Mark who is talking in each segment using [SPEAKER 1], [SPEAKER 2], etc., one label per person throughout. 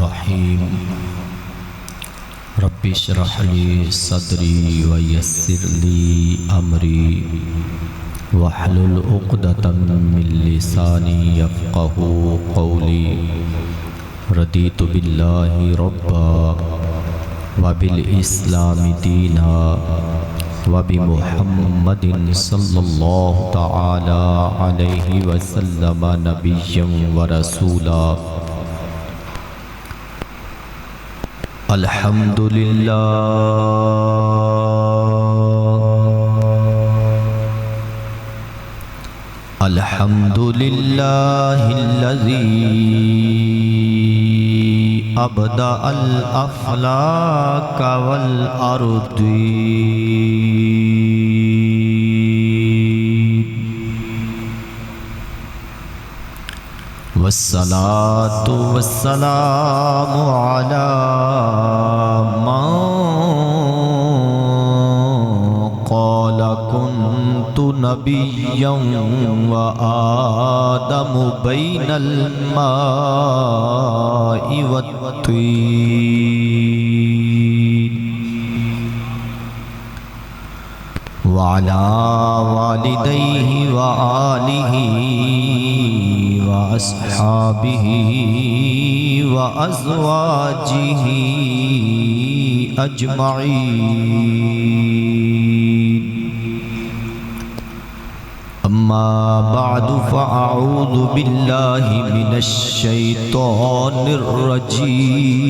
[SPEAKER 1] الرحیم رب اشرح لی صدری ویسر لی امری واحلل عقدۃ من لسانی یفقہوا قولی رضیت باللہ ربا وبالاسلام دینا وبمحمد صلی اللہ تعالی علیہ وسلم نبیا ورسولا الحمدللہ الحمدللہ الذی ابدأ الافلاک والارض والصلاة والسلام على من قال كنت نبيا وآدم بين الماء والطين وعلى والديه وآله وأصحابه وأزواجه أجمعين أما بعد فأعوذ بالله من الشيطان الرجيم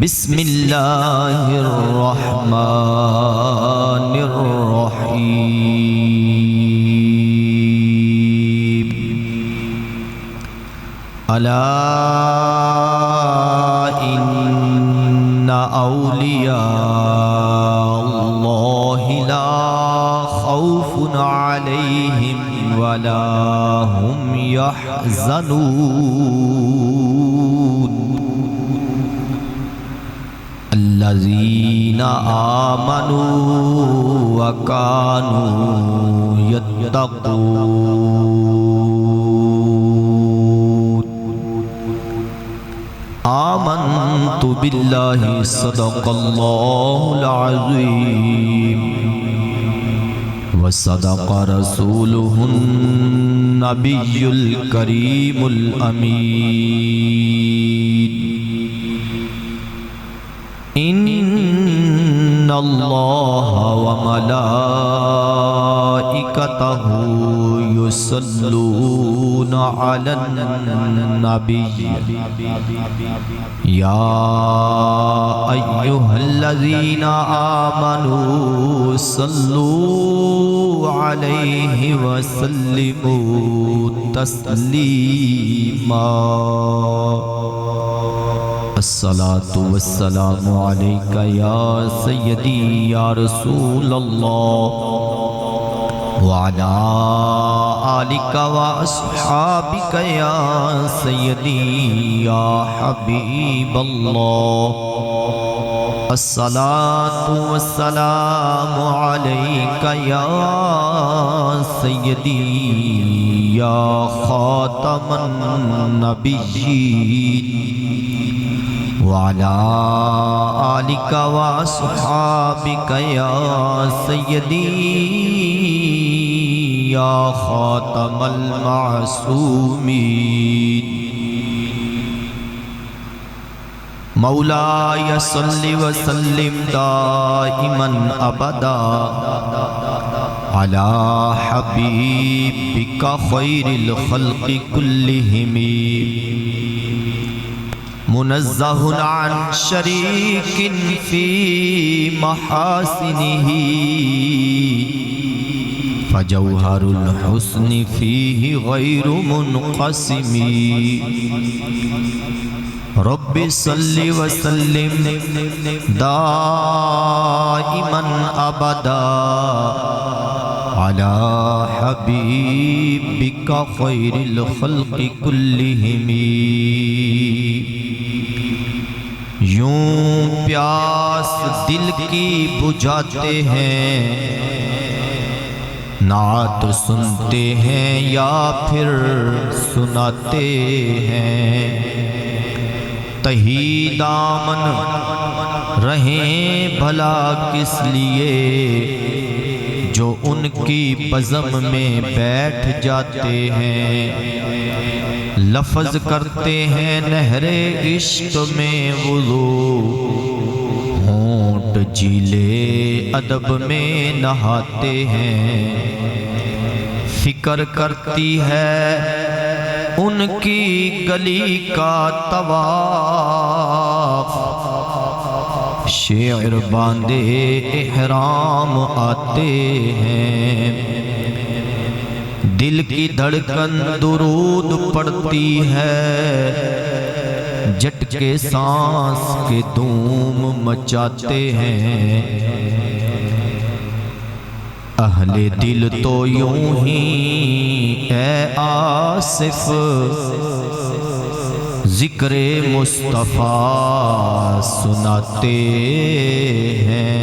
[SPEAKER 1] بسم الله الرحمن الرحيم ألا إن أولياء الله لا خوف عليهم ولا هم يحزنون الذين آمنوا وكانوا يتقون آمنت بالله صدق الله العظيم وصدق رسوله النبي الكريم الأمين إن الله وملائكته يصلون على النبي يا أيها الذين آمنوا صلوا عليه وسلموا تسليما الصلاة والسلام عليك يا سيدي يا رسول الله وعلى آلك وأصحابك يا سيدي يا حبيب الله الصلاة والسلام عليك يا سيدي يا خاتم النبيين وعلى آلك وأصحابك يا سيدي يا خاتم المعصومين مولاي صل وسلم دائما أبدا على حبيبك خير الخلق كلهم منزه عن شريك في محاسنه فجوهر الحسن فيه غير منقسم رب صل وسلم دائما أبدا على حبيبك خير الخلق كلهم یوں پیاس دل کی بجھاتے ہیں نعت سنتے ہیں یا پھر سناتے ہیں، تہی دامن رہیں بھلا کس لیے، جو ان کی بزم میں بیٹھ جاتے ہیں، لفظ کرتے ہیں نہر عشق میں وضو، ہونٹ جیلے ادب میں نہاتے ہیں، فکر کرتی ہے ان کی گلی کا طواف، شعر باندھے احرام آتے ہیں، دل کی دھڑکن درود پڑتی ہے، جھٹکے سانس کے دھوم مچاتے ہیں، اہل دل تو یوں ہی اے آصف ذکر مصطفیٰ سناتے ہیں۔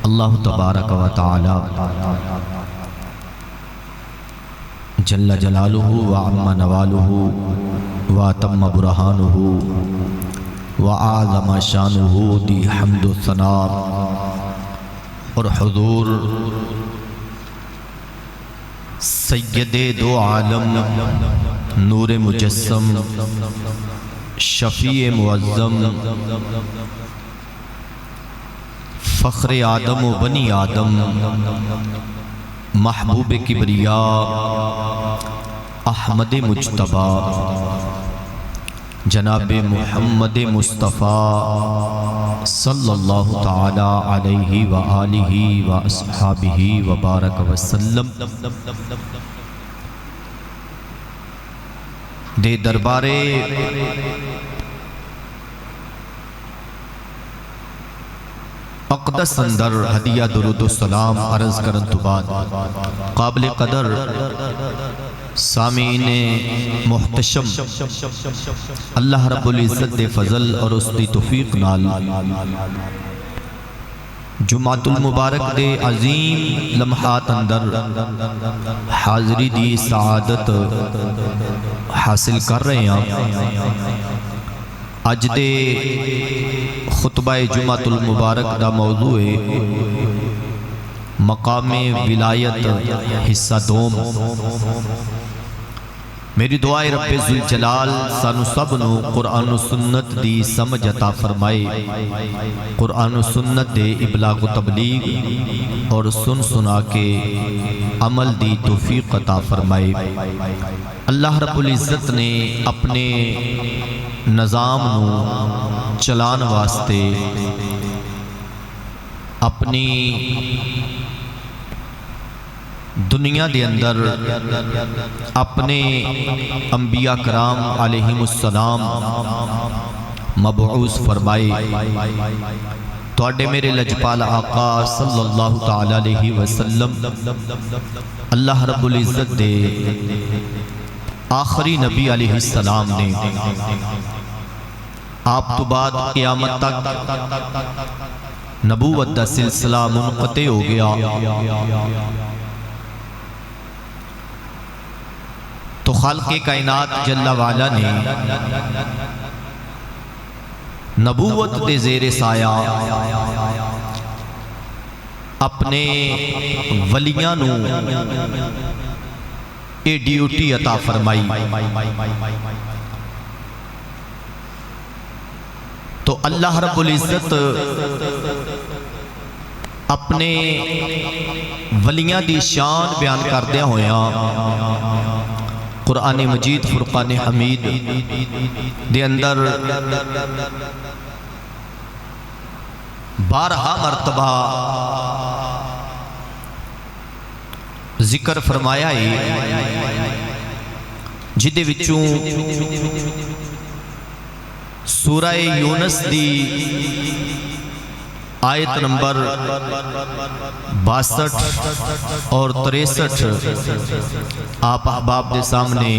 [SPEAKER 1] اللہ تبارک و تعالی جل جلالہ وعم نوالہ واتم برہانہ وعظم شانہ دی حمد و ثناء اور حضور سید دو عالم نور مجسم شفیع معظم فخر آدم و بنی آدم محبوب کبریاء احمد مجتبی جناب محمد مصطفیٰ صلی اللہ تعالی علیہ وآلہ وآصحابہ وبارک وسلم دے دربارے اقدس اندر ہدیہ درود و سلام عرض کرن تو بعد قابل قدر سامعین محتشم اللہ رب العزت دے فضل اور اس دی توفیق نال جمعۃ المبارک دے عظیم لمحات اندر حاضری دی سعادت حاصل کر رہے ہیں۔ اج دے خطبہ جمعۃ المبارک دا موضوع ہے مقام ولایت حصہ دوم۔ میری دعائے رب ذوالجلال سانو سب نو قرآن و سنت دی سمجھ عطا فرمائے، قرآن و سنت دے ابلاغ و تبلیغ اور سن سنا کے عمل دی توفیق عطا فرمائے۔ اللہ رب العزت نے اپنے نظام نو چلان واسطے اپنی دنیا دے اندر اپنے انبیاء کرام علیہم السلام مبعوث فرمائے۔ توڑے میرے لجپال آقا صلی اللہ تعالی علیہ وسلم اللہ رب العزت دے آخری نبی علیہ السلام نے آپ تو بعد قیامت تک نبوت دا سلسلہ منقطع ہو گیا، تو خالق کائنات جل وعلا نے نبوت دے زیر سایہ اپنے ولیاں نو اے ڈیوٹی عطا فرمائی۔ تو اللہ رب العزت اپنے ولیاں دی شان بیان کردیا ہویا قرآن مجید فرقان حمید دے اندر 12 مرتبہ ذکر فرمایا ہے، جدے وچوں سورہ یونس دی آیت نمبر 62 اور 63 آپ احباب دے سامنے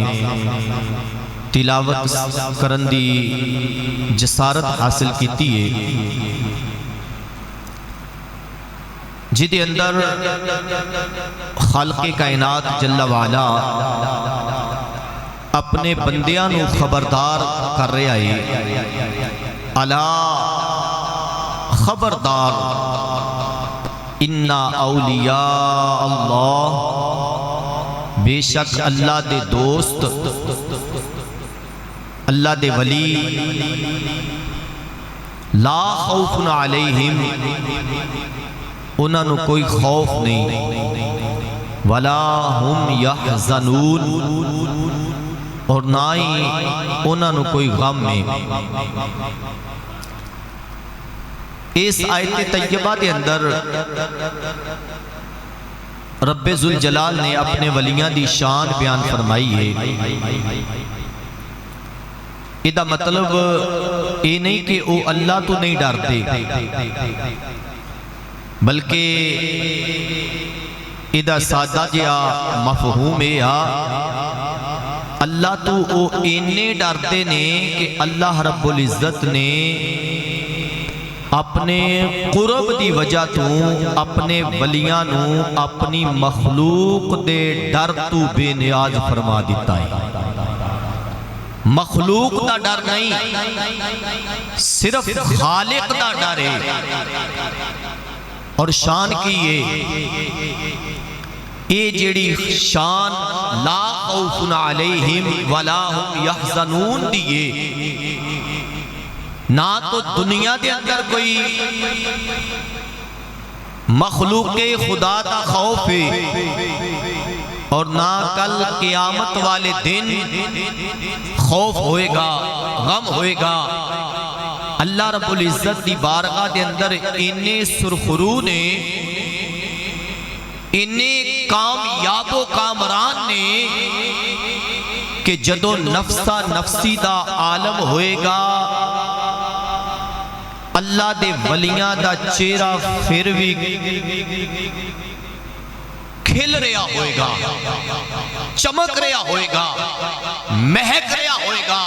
[SPEAKER 1] تلاوت کرن دی جسارت حاصل کیتی ہے، جدے اندر خالق کائنات جل وعلا اپنے بندیاں نو خبردار کر رہے آئے الا خبردار انا اولیاء اللہ، بے شک اللہ دے دوست، اللہ دے ولی، لا خوف علیہم، انہاں نو کوئی خوف نہیں، ولا ہم یحزنون، اور نہ ہی انہاں نو کوئی غم نہیں۔ اس آیت طیبہ دے اندر رب ذوالجلال نے اپنے ولیاں دی شان بیان فرمائی ہے۔ ایدہ مطلب یہ نہیں کہ وہ اللہ تو نہیں ڈرتے، بلکہ ایدہ سادہ جیا مفہوم ہے اللہ تو وہ اینے ڈرتے نے کہ اللہ رب العزت نے اپنے قرب دی وجہ تو اپنے ولیاں نو اپنی مخلوق دے ڈر تو بے نیاز فرما دیتا ہے۔ مخلوق دا ڈر نہیں، صرف خالق دا ڈر ہے۔ اور شان کی یہ جیڑی شان لا خوف علیہم ولا ہم یحزنون دیئے، نہ تو دنیا دے اندر کوئی مخلوق خدا دا خوف ہے، اور نہ کل قیامت والے دن خوف ہوئے گا، غم ہوئے گا۔ اللہ رب العزت دی بارگاہ دے اندر انہیں سرخرو نے، انہیں کامیاب و کامران نے کہ جدو نفسا نفسی دا عالم ہوئے گا، اللہ دے ولیاں دا چہرہ پھر بھی کھل رہا ہوئے گا، چمک رہا ہوئے گا، مہک رہا ہوئے گا۔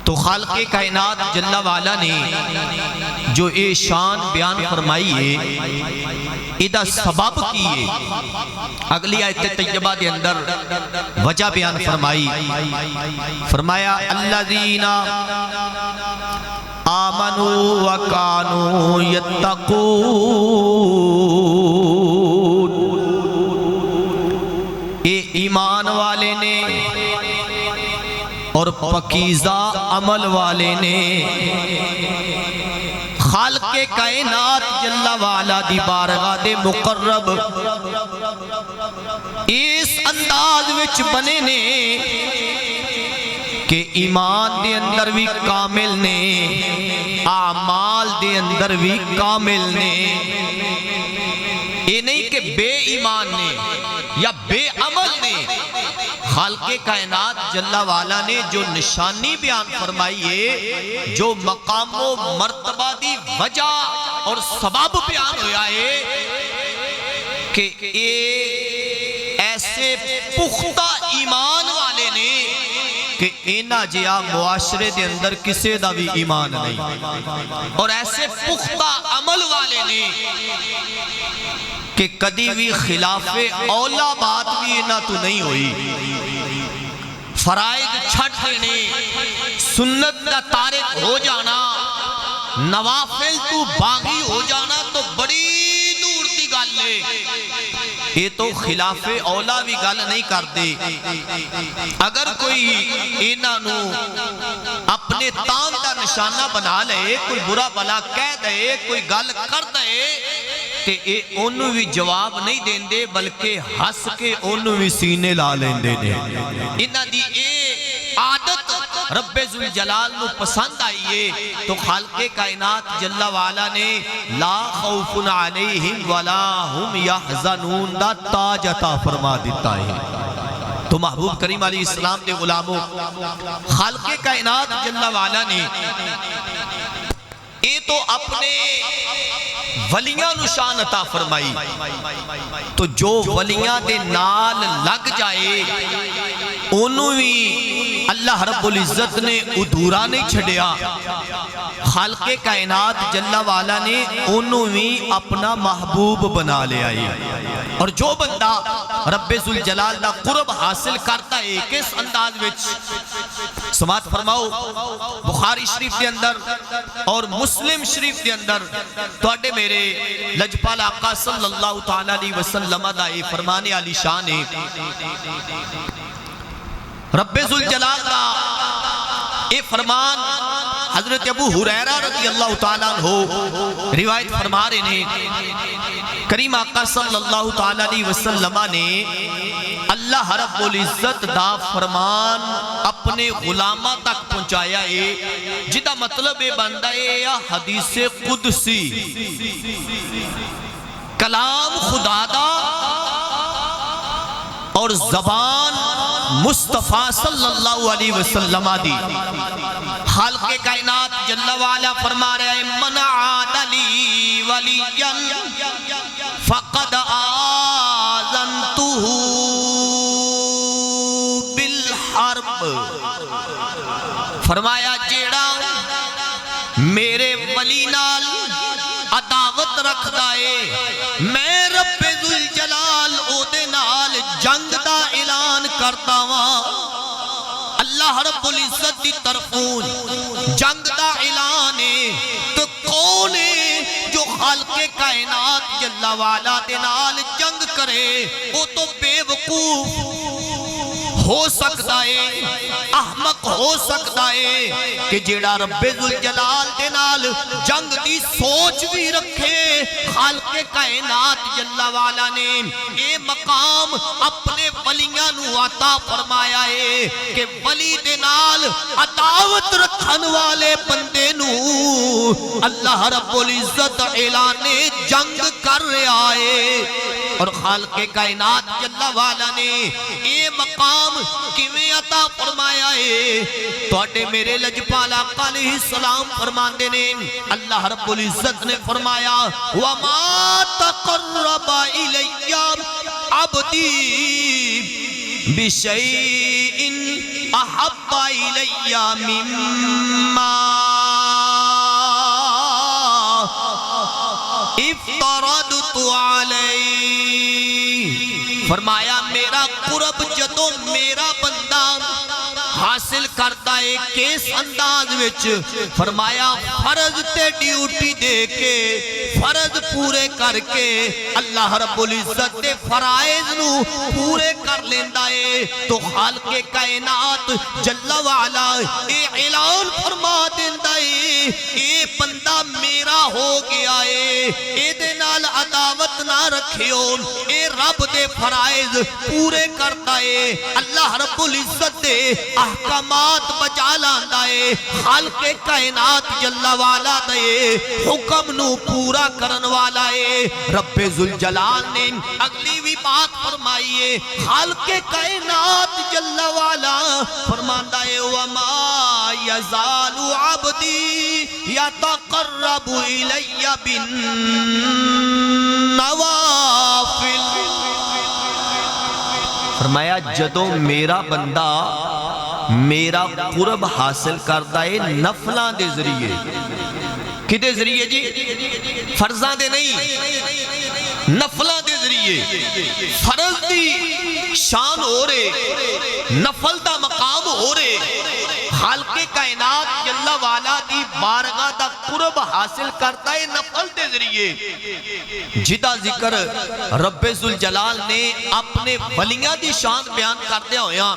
[SPEAKER 1] تو خالق کائنات جل وعلا نے جو اے شان بیان فرمائی ہے، ایدہ سبب کی ہے۔ اگلی آیت طیبہ دے اندر وجہ بیان فرمائی، فرمایا الذین آمنوا وکانوا یتقون، اے ایمان والے نے اور پاکیزہ عمل والے نے خالق کائنات جل وعلا دی بارگاہ دے مقرب اس انداز وچ بنے نے کہ ایمان دے اندر بھی کامل نے، اعمال دے اندر بھی کامل نے۔ یہ نہیں کہ بے ایمان نے یا بے عمل نے۔ خالق کائنات جل وعلا نے جو نشانی بیان فرمائی ہے، جو مقام و مرتبہ دی وجہ اور سبب بیان ہویا ہے کہ ایسے پختہ ایمان والے نے کہ اینا جیا معاشرے دے اندر کسے دا بھی ایمان نہیں، اور ایسے پختہ عمل والے نے کہ کدی بھی خلاف اولا بات بھی اینا تو نہیں ہوئی۔ فرائض چھٹ دینے، سنت دا تارک ہو جانا، نوافل تو باغی ہو جانا تو بڑی دور دی گل ہے۔ یہ تو خلاف اولا بھی گل نہیں کر دے۔ اگر کوئی اینا نو اپنے تان دا نشانہ بنا لے، کوئی برا بلا کہہ دے، کوئی گل کر دے، کہ اے انہوں بھی جواب نہیں دیں دے، بلکہ ہس کے انہوں بھی سینے لا لیں دے دے۔ انہاں دی اے عادت رب ذوالجلال نو پسند آئیے، تو خالق کائنات جل وعلا نے لا خوف علیہم ولا ہم یحزنون دا تاج عطا فرما دیتا ہے۔ تو محبوب کریم علیہ السلام دے غلاموں، خالق کائنات جل وعلا نے اے تو اپنے ولیاں نشان عطا فرمائی، تو جو ولیاں دے نال لگ جائے انہوں بھی اللہ رب العزت نے ادھورا نہیں چھڑیا۔ خالق کائنات جل والا نے انہوں بھی اپنا محبوب بنا لیا ہے۔ اور جو بندہ رب ذوالجلال دا قرب حاصل کرتا ہے کس انداز وچ؟ سماعت فرماؤ، بخاری شریف کے اندر اور مسلم شریف کے اندر توڑے میرے لجپال آقا صلی اللہ تعالیٰ علیہ وسلم دا یہ فرمانے علی شان ہے، رب ذوالجلال دا یہ فرمان حضرت ابو ہریرہ رضی اللہ تعالیٰ عنہ روایت فرما رہے ہیں، کریم آقا صلی اللہ تعالیٰ علیہ وسلم نے اللہ رب العزت دا فرمان اپنے غلامہ تک پہنچایا ہے، جدہ مطلب بندہ ہے یا حدیث قدسی، کلام خدا دا اور زبان مصطفیٰ صلی اللہ علیہ وسلم دی۔ خالق کائنات جل وعلا فرما رہے ہیں، من عاد لی ولیا فقد آذنتہ بالحرب، فرمایا جیڑا میرے ولی نال عداوت رکھ دائے، میں رب ذوالجلال او دے نال جنگ دا اعلان کرتا ہوں۔ اللہ رب العزت دی طرفون جنگ دا اعلان ہے، تو کون ہے جو خالق کائنات جل وعلا دے نال جنگ کرے؟ وہ تو بے وقوف ہو سکتا ہے، احمق ہو سکتا ہے کہ جیڑا رب ذوالجلال دے نال جنگ دی سوچ بھی رکھے۔ خالق کائنات جل وعلا نے اے مقام اپنے ولیاں نو عطا فرمایا ہے کہ ولی دے نال عداوت رکھن والے بندے نو اللہ رب العزت اعلان جنگ کر رہا ہے۔ اور خالق کائنات جل وعلا نے اے مقام کیویں عطا فرمایا ہے؟ توڑے میرے لجپال آقا علیہ السلام فرماندے نے، اللہ رب العزت نے فرمایا وَمَا تَقَرَّبَ إِلَيَّ عَبْدِي بِشَيْءٍ أَحَبَّ إِلَيَّ مِمَّا افترضت علیہ، فرمایا میرا قرب جدو میرا بندہ حاصل کرتا ہے کس انداز وچ؟ فرمایا فرض تے ڈیوٹی دے کے، فرض پورے کر کے اللہ رب العزت دے فرائض نو پورے کر لیندہ ہے، تو خالق کائنات جل وعلا اے اعلان فرما دیندہ ہے اے بندہ میرا ہو گیا ہے، اے دے نال عداوت نہ رکھیو، اے رب دے فرائض پورے کرتا ہے، اللہ رب العزت دے احکامات بجا لاندا ہے، خالق کائنات جل وعلا دے حکم نو پورا کرن والا ہے۔ رب ذوالجلال نے اگلی بھی بات فرمائی ہے، خالق کائنات جل وعلا فرماندا ہے وَمَا يَزَالُ عَبْدِي يَتَقَرَّبُ إِلَيَّ بِالنَّوَافِلِ، فرمایا جدوں میرا بندہ میرا قرب حاصل کرتا ہے نفلاں دے ذریعے، کدے ذریعے جی؟ فرضاں دے نہیں، نفلاں دے ذریعے۔ فرض دی شان ہو رہے، نفل دا مقام ہو رہے، خالق کائنات جل وعلا دی بارگاہ دا قرب حاصل کرتا ہے نفل دے ذریعے، جدا ذکر رب ذوالجلال نے اپنے ولیاں دی شان بیان کرتے ہویا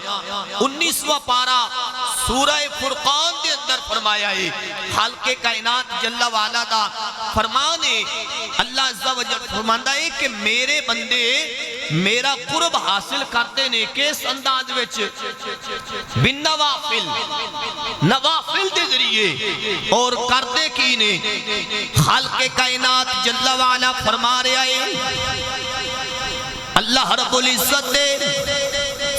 [SPEAKER 1] 19واں پارہ سورہ فرقان دے اندر فرمایا ہے، خالق کائنات جل وعلا دا فرمان ہے، اللہ عز و جل فرماندہ ہے کہ میرے بندے میرا قرب حاصل کرتے نے کس انداز وچ؟ بن نوافل، نوافل دے ذریعے، اور کرتے کی نے؟ خالق کائنات جل وعلا فرما رہا ہے، اللہ رب العزت دے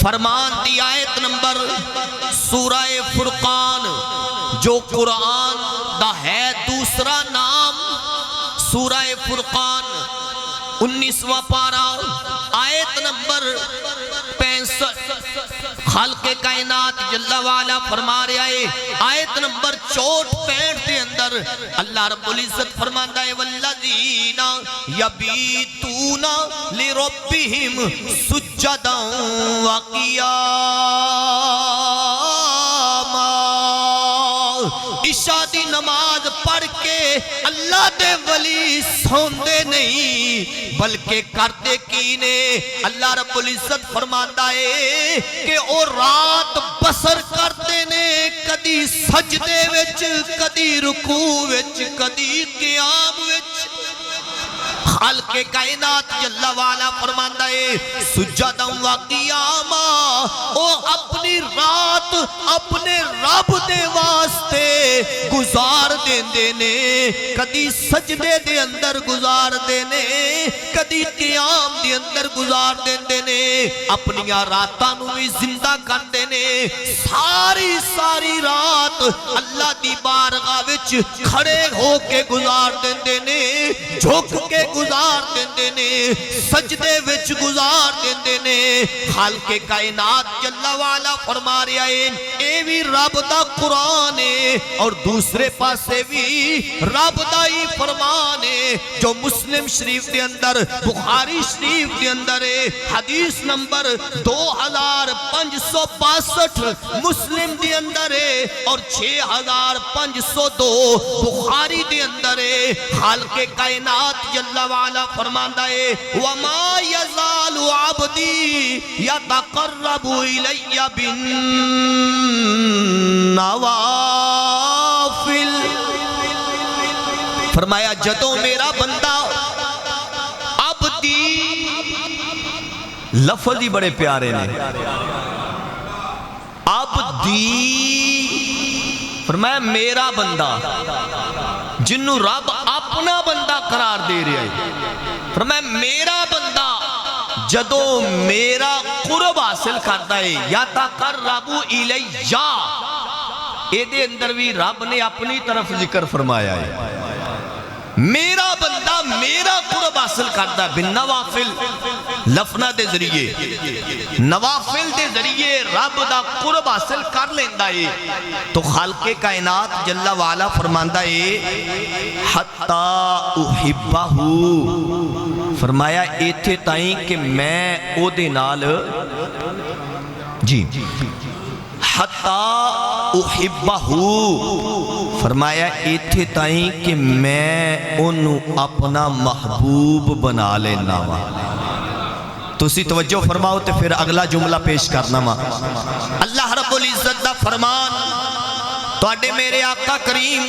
[SPEAKER 1] فرمان دی آیت نمبر سورہ فرقان، جو قرآن دا ہے دوسرا نام سورہ فرقان، 19واں پارہ آیت نمبر 65، خالق کائنات جل وعلا فرما رہا ہے آیت نمبر 64 دے اندر اللہ رب العزت فرماتا ہے والذین یبیتون لربہم سجدا وقیاما عشاء دی نماز پڑھ کے اللہ دے ولی سوندے نہیں بلکہ کرتے کی نے اللہ رب العزت فرماتا ہے کہ او رات بسر کرتے نے کدی سجدے وچ کدی رکوع وچ کدی قیام وچ خالق کائنات جل وعلا فرماتا ہے سجدہ و قیاما او اپنی رات اپنے رب دے واسطے گزار دینے کدی سجدے دے اندر گزار دینے کدی قیام دے اندر گزار دینے اپنی راتاں نو بھی زندہ کر دینے ساری رات اللہ دی بارگاہ وچ کھڑے ہو کے گزار دینے جھک کے گزار دینے سجدے وچ گزار دینے خالق کائنات جل وعلا فرما رہا ہے اے بھی رب دا قرآن ہے اور دوسرے پاسے بھی رب دا ہی فرمان ہے جو مسلم شریف دے اندر بخاری شریف دے اندر ہے حدیث نمبر 2562 مسلم دے اندر ہے اور 6502 بخاری دے اندر ہے خالق کائنات جل وعلا فرماتا ہے وَمَا يَزَالُ عَبْدِي يَتَقَرَّبُ إِلَيَّ بِالنَّوَافِلِ فرمایا جدوں میرا بندہ عبدی لفظ ہی بڑے پیارے نے عبدی فرمایا میرا بندہ جنہوں رب اپنا بندہ قرار دے رہا ہے فرمایا میرا بندہ جدو میرا قرب حاصل کرتا ہے یا تقرب الیہ اے دے اندر بھی رب نے اپنی طرف ذکر فرمایا ہے میرا بندہ میرا قرب حاصل کرتا ہے بالنوافل لفنا دے ذریعے نوافل دے ذریعے رب دا قرب حاصل کر لیندہ ہے تو خالق کائنات جل وعلا فرماندہ ہے حتی احبہو فرمایا ایتھے تائیں کہ میں او دے نال جی حتی احبہو فرمایا ایتھے تائیں کہ میں انہوں اپنا محبوب بنا لینا وا تو اسی توجہ فرماؤ تے پھر اگلا جملہ پیش کرنا وا اللہ رب العزت دا فرمان تو اڈے میرے آقا کریم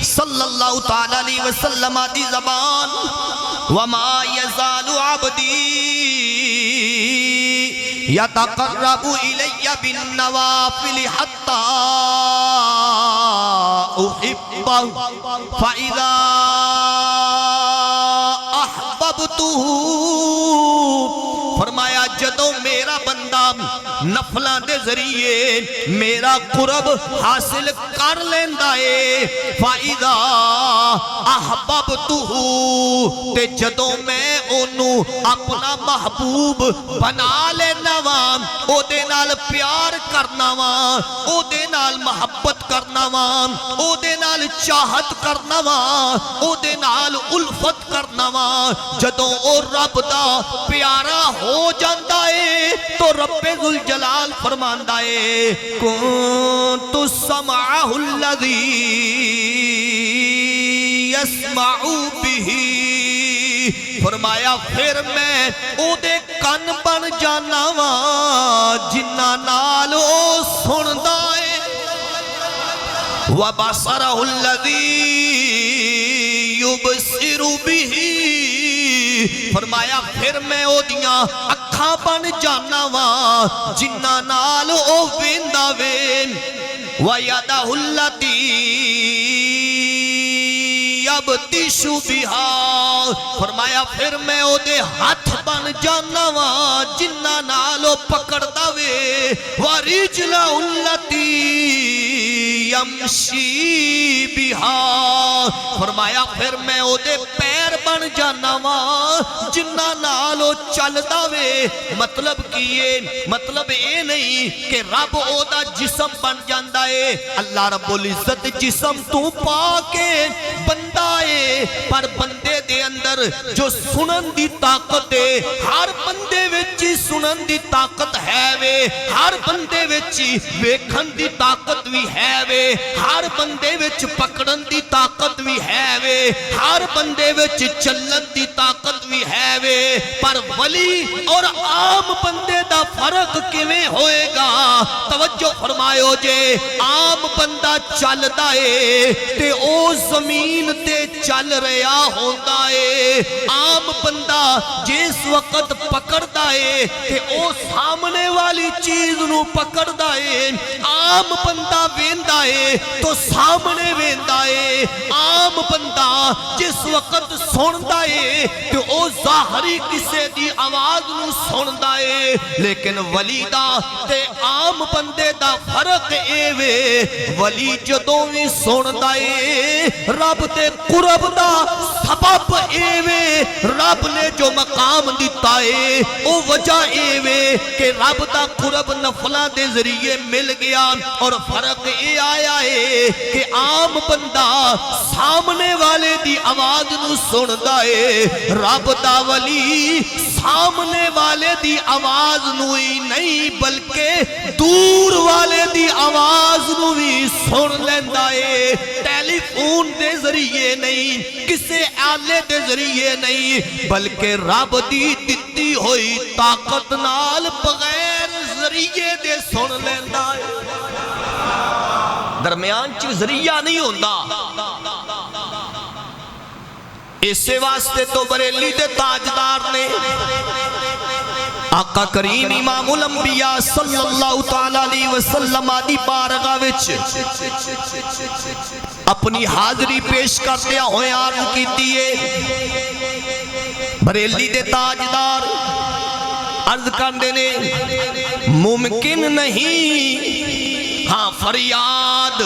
[SPEAKER 1] صلی اللہ تعالیٰ علیہ وسلم دی زبان وَمَا يَزَالُ عَبْدِي يَتَقَرَّبُ إِلَيَّ بِالنَّوَافِلِ حَتَّى أُحِبَّهُ فَإِذَا أَحْبَبْتُهُ فرمایا جدوں میرا بندہ نفلہ دے ذریعے میرا قرب حاصل کر لیندہ ہے فَإِذَا أَحْبَبْتُهُ تے جدوں میں انہوں اپنا محبوب بنا لینا وام او دے نال پیار کرنا وام او دے نال محبت کرنا وام او دے نال چاہت کرنا وام او دے نال الفت کرنا وام جدوں او رب دا پیارا ہو جاندہ ہے تو رب ذوالجلال فرماندہ ہے کنت سمعہ الذی یسمع بہ فرمایا پھر میں او دے کن بن جانا وا جنہ نال او سندہ ہے وَبَصَرَهُ الَّذِي يُبْصِرُ بِهِ فرمایا پھر میں او دیاں اکھاں بن جانا وا جنہ نال او ویندہ وین وَيَدَهُ الَّتِي يَبْتِشُ بِهَا فرمایا پھر میں او دے ہاتھ بن جانا وا جنہ نالو پکڑ داوے وَرِجْلَهُ الَّتِي یمشی بہا، فرمایا پھر میں او دے پیر بن جانا وا جنہ نالو چل داوے۔ مطلب کیے، مطلب اے نہیں کہ رب او دا جسم بن جاندہ ہے۔ اللہ رب العزت جسم تو پا کے بندہ ہے، پر بندے دے اندر جو سنن دی طاقت ہے، ہر بندے وچی سنن دی طاقت ہے وے، ہر بندے وچی ویکھن دی طاقت بھی ہے وے، ہر بندے وچ پکڑن دی طاقت بھی ہے وے، ہر بندے وچ چلن دی طاقت بھی ہے وے، پر ولی اور عام بندے دا فرق کیویں ہوئے گا؟ توجہ فرمائیو جے، عام بندہ چل دائے تے او زمین تے چل رہا ہوندہ ہے، عام بندہ جس وقت پکڑ دائے تے او سامنے والی چیز نو پکڑ دائے، عام بندہ ویندہ ہے تو سامنے ویندہ ہے، عام بندہ جس وقت سوندہ ہے تو او ظاہری کسے دی آواز نو سوندہ ہے، لیکن ولی دا تے عام بندے دا فرق اے وے، ولی جدوں بھی سوندہ ہے رب تے قرب دا سبب اے وے، رب نے جو مقام دیتا ہے او وجہ اے وے کہ رب دا قرب نفلہ دے ذریعے مل گیا، اور فرق اے آیا ہے کہ عام بندہ سامنے والے دی آواز نو سندہ ہے، رب دا ولی سامنے والے دی آواز نو ہی نہیں بلکہ دور والے دی آواز نو بھی سن لیندہ ہے، ٹیلی فون دے ذریعے نہیں، کسے آلے دے ذریعے نہیں، بلکہ رب دی دتی ہوئی طاقت نال بغیر ذریعے دے سن لیندہ ہے۔ درمیان چی ذریعہ نہیں ہوندہ، اسے واسطے تو بریلی دے تاجدار نے آقا کریم امام الانبیاء صلی اللہ تعالیٰ علیہ وسلم آدھی بارگاہ وچ اپنی حاضری پیش کرتے ہوئے عرض کی دیئے، بریلی دے تاجدار عرض کردے نے ممکن نہیں، ہاں فریاد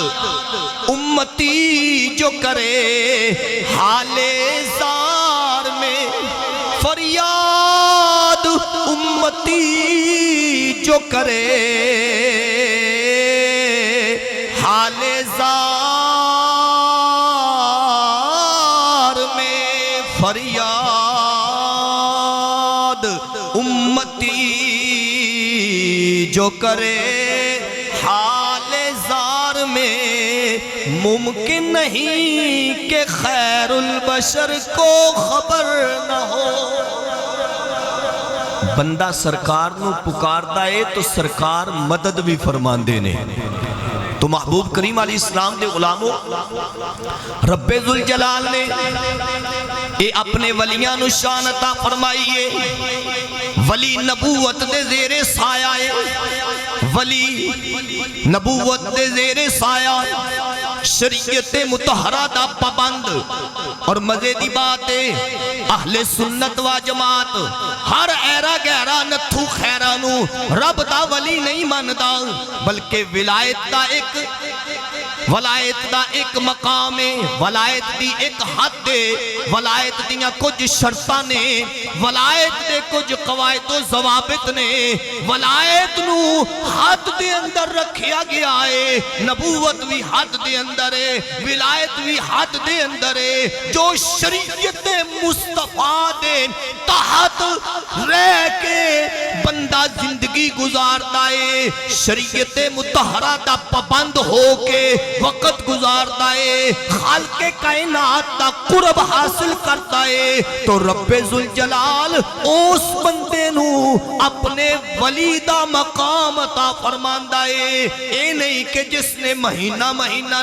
[SPEAKER 1] امتی جو کرے حال زار میں، فریاد امتی جو کرے حال زار میں، فریاد امتی جو کرے حال زار میں، ممکن نہیں کہ خیر البشر کو خبر نہ ہو۔ بندہ سرکار نو پکارتا ہے تو سرکار مدد بھی فرماندے نے، تو محبوب کریم علیہ السلام دے غلاموں رب ذوالجلال نے اے اپنے ولیاں نو شان عطا فرمائیے، ولی نبوت دے زیر سایہ ہے، ولی نبوت دے زیر سایہ، شریعت متحرہ دا پابند، اور مزے دی بات ہے اہل سنت و جماعت ہر ایرہ گہرہ نتھو خیرانو رب دا ولی نہیں ماندا، بلکہ ولایت دا ایک مقام ہے، ولایت دی ایک حد ہے، ولایت دیاں کچھ شرطاں نے، ولایت دے کچھ قواعد و ضوابط نے، ولایت نو حد دے اندر رکھیا گیا ہے، نبوت بھی حد دے اندر ہے، ولایت بھی حد دے اندر ہے، جو شریعت مصطفیٰ دے تحت رہ کے بندہ زندگی گزارتا ہے، شریعت متحرہ دا پابند ہو کے وقت گزارتا ہے، خالق کائنات دا قرب حاصل کرتا ہے، تو رب ذوالجلال اس بندے نو اپنے ولی دا مقام عطا فرماندا ہے۔ اے نہیں کہ جس نے مہینہ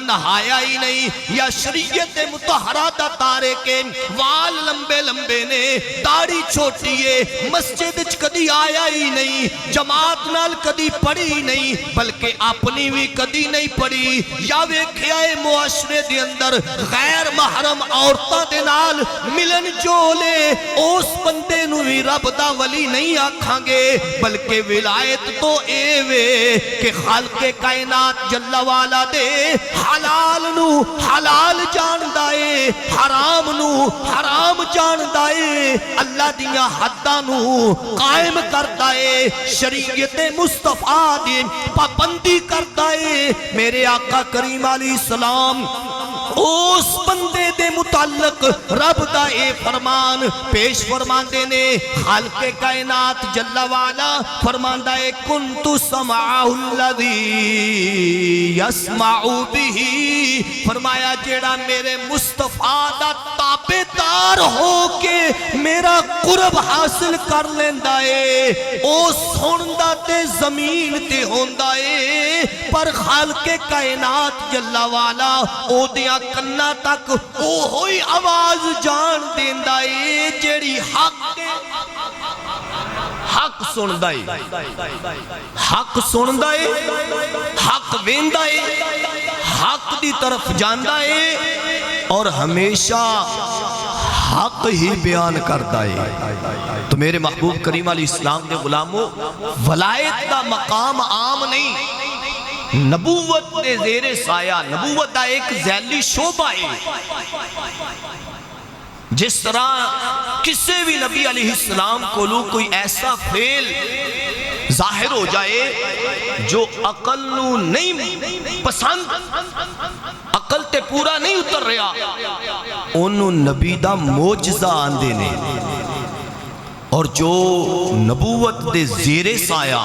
[SPEAKER 1] نہایا ہی نہیں، یا شریعت متحرہ دا تارے کے وال لمبے لمبے نے، داڑھی چھوٹی ہے، مسجد کدی آیا ہی نہیں، جماعت نال کدی پڑھی نہیں، بلکہ اپنی بھی کدی نہیں پڑھی، یا ویکھیا ہے معاشرے دے اندر غیر محرم عورتاں دے نال ملن جولے، اس بندے نو بھی رب دا ولی نہیں آکھاں گے، بلکہ ولایت تو اے وے کہ خالق کائنات جل والا دے حلال نو حلال جان دائے، حرام نو حرام جان دائے، اللہ دیاں حداں نو قائم کر دائے، شریعت مصطفیٰ دی پابندی کر دائے۔ میرے آقا کریم علیہ السلام اس بندے دے متعلق رب دا اے فرمان پیش فرماندے نے، خالق کائنات جل والا فرماندہ اے کنت سمعہ الذی یسمع بہ، فرمایا جیڑا میرے مصطفیٰ دا تابع دار ہو کے میرا قرب حاصل کر لیندہ اے، او سندا تے زمین تے ہوندہ اے، پر خالق کائنات جل والا او دیاں کنہ تک او ہوئی آواز جان دیندہ اے جیڑی حق سندہ اے، حق سندہ اے، حق ویندہ اے، حق دی طرف جاندہ اے، اور ہمیشہ حق ہی بیان کرتا ہے۔ تو میرے محبوب کریم علیہ السلام دے غلاموں، ولایت دا مقام عام نہیں، نبوت دے زیر سایہ، نبوت دا ایک ذیلی شعبہ ہے۔ جس طرح کسی بھی نبی علیہ السلام کو کوئی ایسا فعل ظاہر ہو جائے جو عقل نو نہیں پسند، عقل تے پورا نہیں اتر رہا، انہوں نبی دا معجزہ آندے نے، اور جو نبوت دے زیر سایہ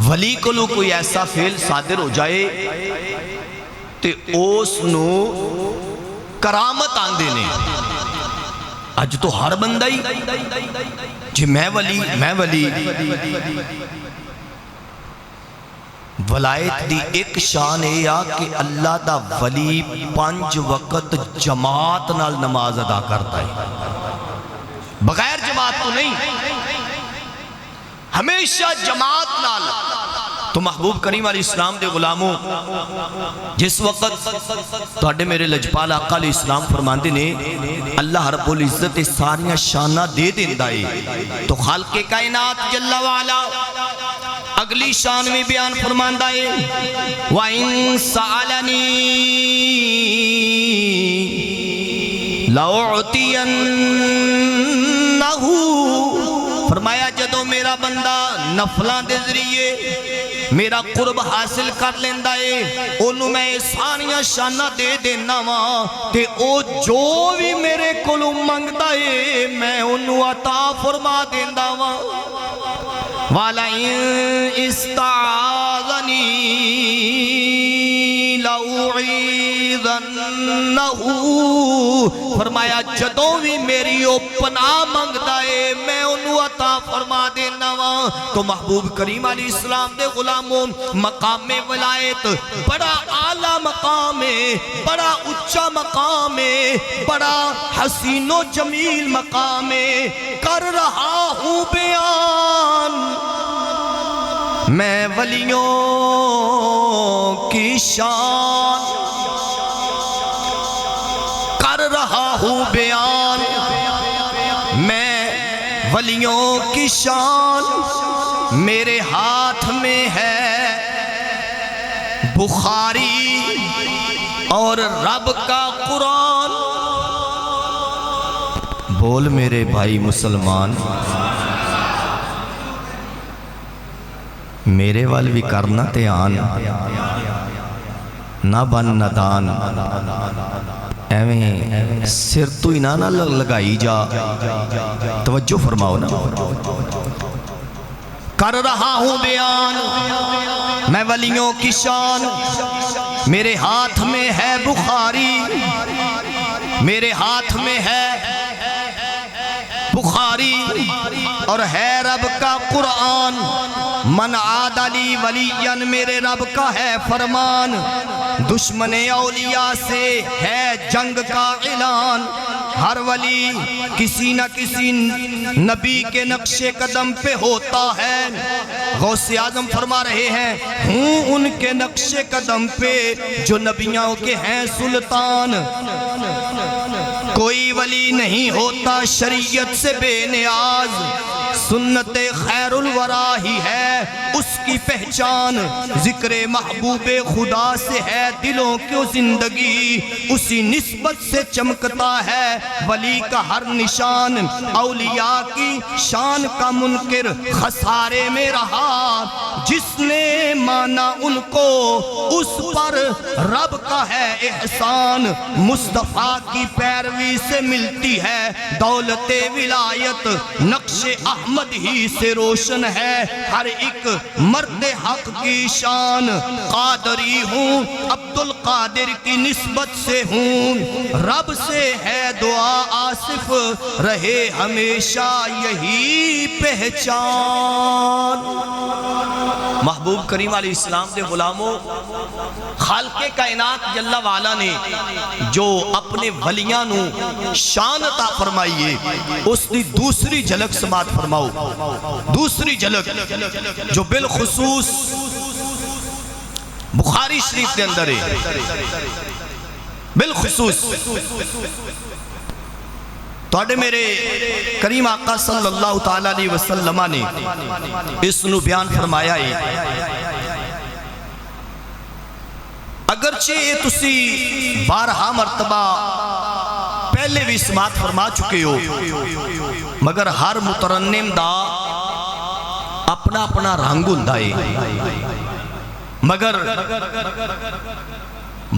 [SPEAKER 1] ولی کو کوئی ایسا فعل صادر ہو جائے تے اس نو کرامت آندے نے۔ اج تو ہر بندہ ہی جی میں ولی ولایت دی ایک شان ہے یا کہ اللہ دا ولی 5 وقت جماعت نال نماز ادا کرتا ہے، بغیر جماعت تو نہیں، ہمیشہ جماعت نال۔ تو محبوب کریم علیہ السلام دے غلاموں، جس وقت توڑے میرے لجپال آقا علیہ السلام فرماندے نے اللہ رب العزت ساریاں شانہ دے دیندہ ہے، تو خالق کائنات جل وعلا اگلی شان میں بیان فرماندہ ہے وَإِن سَأَلَنِي لَأُعْتِيَنَّهُ، فرمایا جدو میرا بندہ نفلان دے ذریعے میرا قرب حاصل کر لیندہ ہے، انہوں میں سانیاں شانہ دے دینا ماں تے او جو بھی میرے کلو منگتا ہے میں انہوں عطا فرما دیندہ ماں۔ وَلَئِن اسْتَعَاذَنِي لَأُعِيذَنَّهُ، فرمایا جدوں بھی میری او پناہ منگتا ہے میں انہوں عطا فرما دینا ماں۔ تو محبوب کریم علیہ السلام دے غلاموں، مقام ولایت بڑا اعلیٰ مقام ہے، بڑا اچھا مقام ہے، بڑا حسین و جمیل مقام ہے۔ کر رہا ہوں بیان میں ولیوں کی شان، کر رہا ہوں بیان میں ولیوں کی شان، میرے ہاتھ میں ہے بخاری اور رب کا قرآن۔ بول میرے بھائی مسلمان، میرے وال بھی کرنا تیان، نہ بن ندان، ایویں سر تو ہی نہ لگائی جا، توجہ فرماؤ نا۔ کر رہا ہوں بیان میں ولیوں کی شان، میرے ہاتھ میں ہے بخاری، میرے ہاتھ میں ہے بخاری اور ہے رب کا قرآن، من عاد لی ولیًا میرے رب کا ہے فرمان، دشمن اولیاء سے ہے جنگ کا اعلان، ہر ولی کسی نہ کسی نبی کے نقش قدم پہ ہوتا ہے، غوث اعظم فرما رہے ہیں ہوں ان کے نقش قدم پہ جو نبیوں کے ہیں سلطان، کوئی ولی نہیں ہوتا شریعت سے بے نیاز، سنت خیر الورا ہی ہے اس کی پہچان، ذکر محبوب خدا سے ہے دلوں کی زندگی، اسی نسبت سے چمکتا ہے ولی کا ہر نشان، اولیاء کی شان کا منکر خسارے میں رہا، جس نے مانا ان کو اس پر رب کا ہے احسان، مصطفیٰ کی پیروی سے ملتی ہے دولت ولایت، نقش احمد ہی سے روشن ہے ہر ایک مرد حق کی شان، قادری ہوں عبدالقادر کی نسبت سے ہوں، رب سے ہے دعا آصف رہے ہمیشہ یہی پہچان۔ محبوب کریم علیہ السلام دے غلاموں، خالق کائنات جل وعلا نے جو اپنے ولیاں نو شان عطا فرمائیے اس دی دوسری جھلک سماعت فرماؤ، دوسری جھلک جو بالخصوص بخاری شریف کے اندر ہے، بالخصوص توڑے میرے کریم آقا صلی اللہ تعالیٰ علیہ وسلم نے اس نو بیان فرمایا ہے، اگرچہ یہ تسی بارہا مرتبہ پہلے بھی سماعت فرما چکے ہو، مگر ہر مترنم دا اپنا اپنا رنگ ہوندا ہے، مگر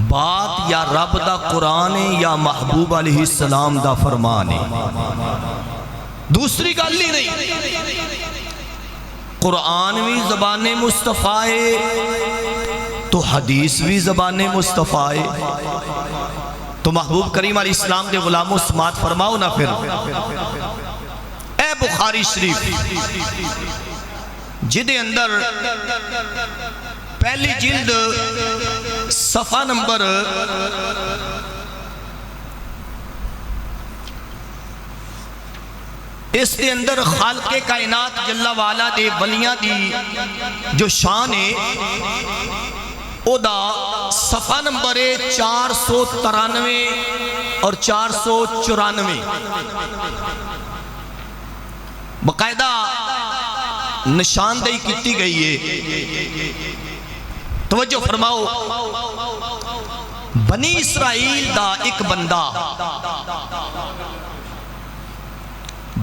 [SPEAKER 1] بات یا رب دا قرآن ہے یا محبوب علیہ السلام دا فرمان ہے، دوسری گل ہی نہیں، قرآن بھی زبان مصطفیٰ ہے تو حدیث بھی زبان مصطفیٰ ہے، تو محبوب کریم علیہ السلام دے غلاموں سماعت فرماؤ نا پھر، اے بخاری شریف جدے اندر پہلی جلد صفحہ نمبر اس دے اندر خالق کائنات جل وعلا دے ولیاں دی جو شان ہے او دا صفحہ نمبر 493 اور 494 باقاعدہ نشاندہی کیتی گئی ہے، توجہ فرماؤ، بنی اسرائیل دا ایک بندہ،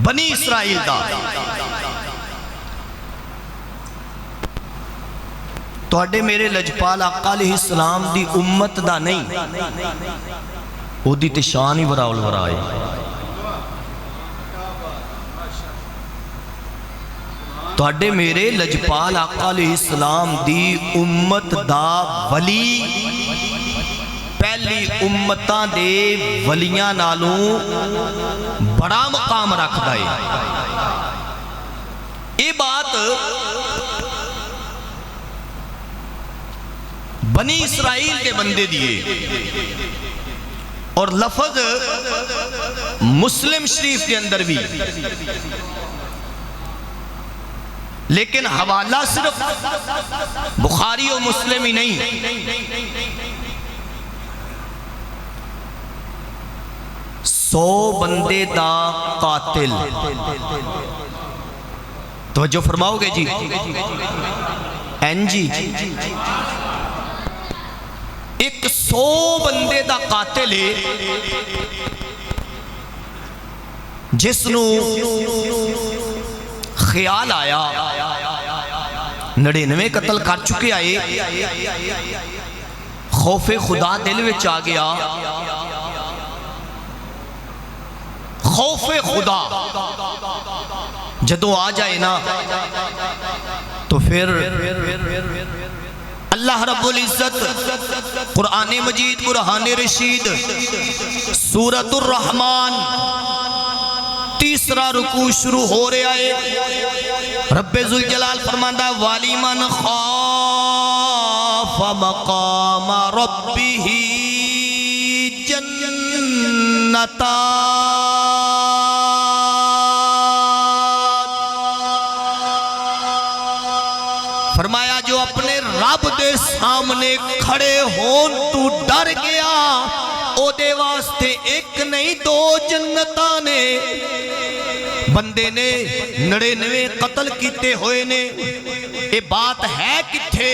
[SPEAKER 1] بنی اسرائیل دا توڑے میرے لجپال آقا علیہ السلام دی امت دا نہیں، او دی تشان ہی وراء الورائے، توڑے میرے لجپال آقا علیہ السلام دی امت دا ولی پہلی امتاں دے ولیاں نالوں بڑا مقام رکھ دائے، یہ بات بنی اسرائیل کے بندے دیئے، اور لفظ مسلم شریف کے اندر بھی، لیکن حوالہ صرف بخاری و مسلم ہی نہیں، سو بندے دا قاتل، توجہ فرماؤ گے جی، این جی ایک 100 بندے دا قاتل ہے جس نو خیال آیا 99 قتل کر چکے آئے، خوف خدا دل وچ آ گیا، خوف خدا جدو آ جائے نا تو پھر اللہ رب العزت قرآن مجید قرآن رشید سورۃ الرحمن تیسرا رکوع شروع ہو رہا ہے. رب ذوالجلال فرماندا وَلِمَنْ خَافَ مَقَامَ رَبِّهِ جنتان. فرمایا جو اپنے رب دے سامنے کھڑے ہون تو ڈر گیا او دے واسطے ایک نہیں دو جنتاں نے. بندے نے 99 قتل کیتے ہوئے نے. یہ بات ہے کتھے؟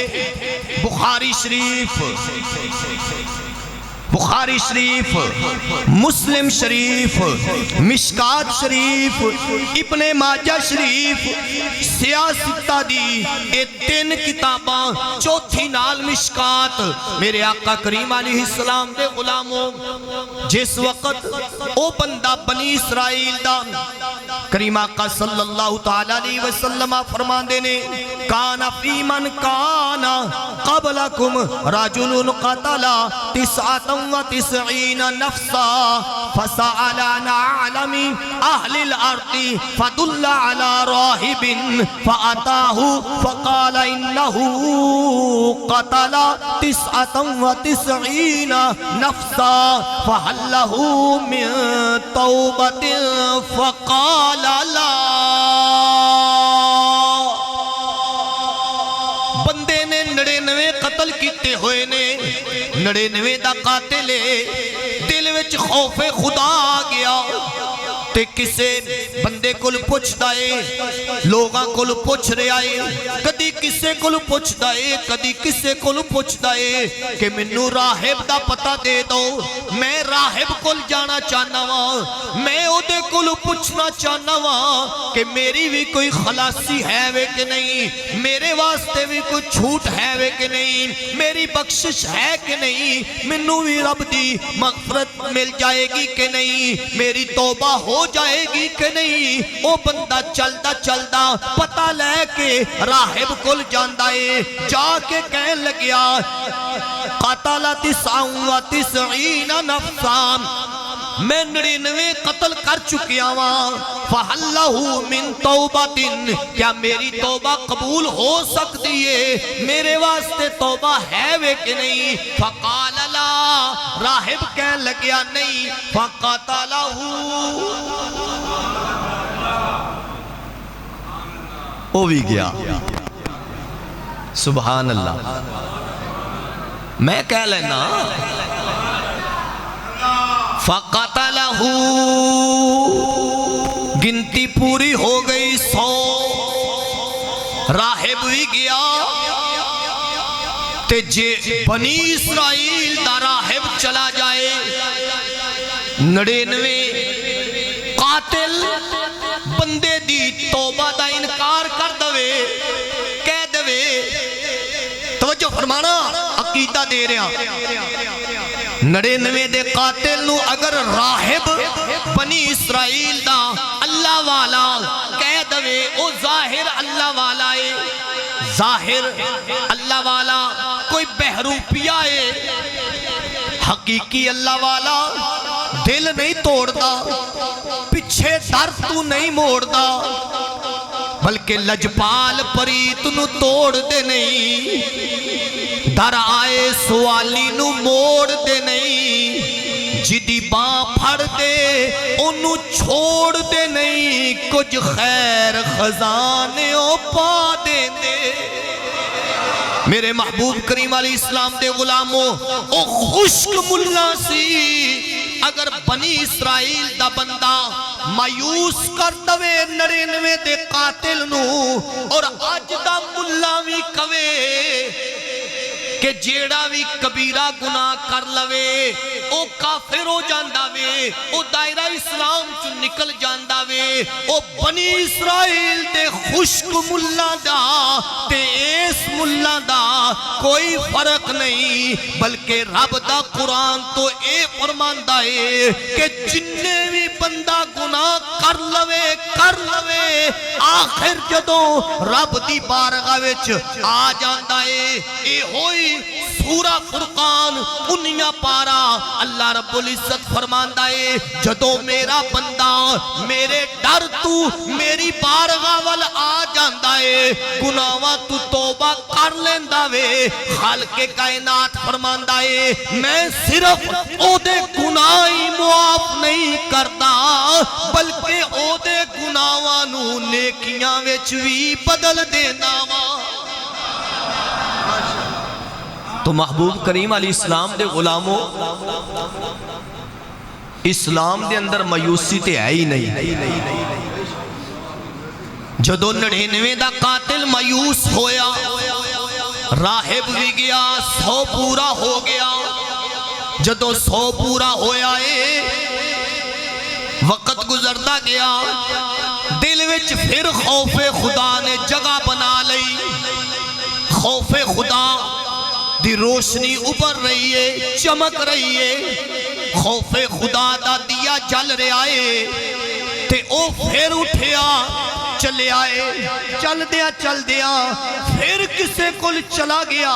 [SPEAKER 1] بخاری شریف، بخاری شریف، مسلم شریف، مشکات شریف، ابن ماجہ شریف، سیاستہ دی یہ 3 کتاباں، چوتھی نال مشکات. میرے آقا کریم علیہ السلام دے غلاموں جس وقت او بندہ بنی اسرائیل دا کریم آقا صلی اللہ تعالیٰ علیہ وسلم فرمان دینے کانا فی من کانا قبلکم رجل قتلا 99 نفسا فسألنا عالم اہل الارض فدل على راہب فأتاه فقال انہو قتل 99 نفسا فهل له من توبة فقال لا. بندے نے 99 قتل کیتے ہوئے نے. 99 دا قاتل دل وچ خوف خدا آ گیا تے کسے بندے کل پوچھ دائے لوگاں کل پوچھ رہے آئے کدی کسے کل پوچھ دائے کدی کسے کل پوچھ دائے کہ منو راہب دا پتہ دے دو میں راہب کل جانا چاہنا ہاں میں او دے کل پوچھنا چاہنا ہاں کہ میری بھی کوئی خلاصی ہے وے کہ نہیں میرے واسطے بھی کوئی چھوٹ ہے وے کہ نہیں میری بخشش ہے کہ نہیں منو بھی رب دی مغفرت مل جائے گی کہ نہیں میری توبہ ہو جائے گی کہ نہیں. او بندہ چلدا چلدا پتہ لے کے راہب کل جاندائے جا کے کہن لگیا قتل 99 نفسان میں 99 قتل کر چکیا ہوں فَحَلْ لَهُ مِن تَوْبَةٍ کیا میری توبہ قبول ہو سکتی ہے میرے واسطے توبہ ہے وے کہ نہیں فَقَالَ لَا راہب کہن لگیا نہیں فَقَتَلَهُ وہ بھی گیا. سبحان اللہ. میں کہہ لینا فَقَتَلَهُ گنتی پوری ہو گئی 100 راہب بھی گیا تے جے بنی اسرائیل دا راہب چلا جائے 99 قاتل بندے دی توبہ دا انکار کر دوے کہہ دوے توجہ فرمانا عقیدہ دے رہا 99 دے قاتل نو اگر راہب بنی اسرائیل دا اللہ والا کہہ دوے او ظاہر اللہ والا ہے ظاہر اللہ والا کوئی بہروپیہ ہے حقیقی اللہ والا دل نہیں توڑدا پچھے در تو نہیں موڑدا بلکہ لجپال پریت نو توڑ دے نہیں در آئے سوالی نو موڑ دے نہیں جدی باں پھڑ دے انو چھوڑ دے نہیں کچھ خیر خزانے او پا دے دے. میرے محبوب کریم علیہ السلام دے غلاموں او خشک ملا سی اگر بنی اسرائیل دا بندہ مایوس کر دوے 99 دے قاتل نو اور آج دا ملا بھی کوے کہ جیڑا بھی کبیرہ گناہ کر لوے او کافر ہو جاندہ وے او دائرہ اسلام چو نکل جاندہ وے او بنی اسرائیل دے خشک ملا دا تے ایس ملا دا کوئی فرق نہیں بلکہ رب دا قرآن تو اے فرماندہ ہے کہ جن جننے بھی بندہ گناہ کر لوے آخر جدوں رب دی بارگاہ وچ آ جاندا ہے اے ہوئی سورہ فرقان 19 پارا اللہ رب العزت فرماندا ہے جدوں میرا بندہ میرے ڈر تو میری بارگاہ وال آ جاندا ہے گناہاں تو توبہ کر لیندا وے خالق کائنات فرماندا ہے میں صرف او دے گناہ ہی معاف نہیں کردا بلکہ او دے گناہاں نو نیکیاں وچ وی بدل دینا وا تو محبوب کریم علیہ السلام دے غلاموں اسلام دے اندر مایوسی تے ہے ہی نہیں جدو 99 دا قاتل مایوس ہویا راہب بھی گیا 100 پورا ہو گیا جدو 100 پورا ہویا ہے وقت گزرتا گیا دل وچ پھر خوف خدا نے جگہ بنا لئی خوف خدا دی روشنی اوپر رہی ہے چمک رہی ہے خوف خدا دا دیا جل رہا ہے تے او پھر اٹھیا چلے آئے چل دیا پھر کسے کل چلا گیا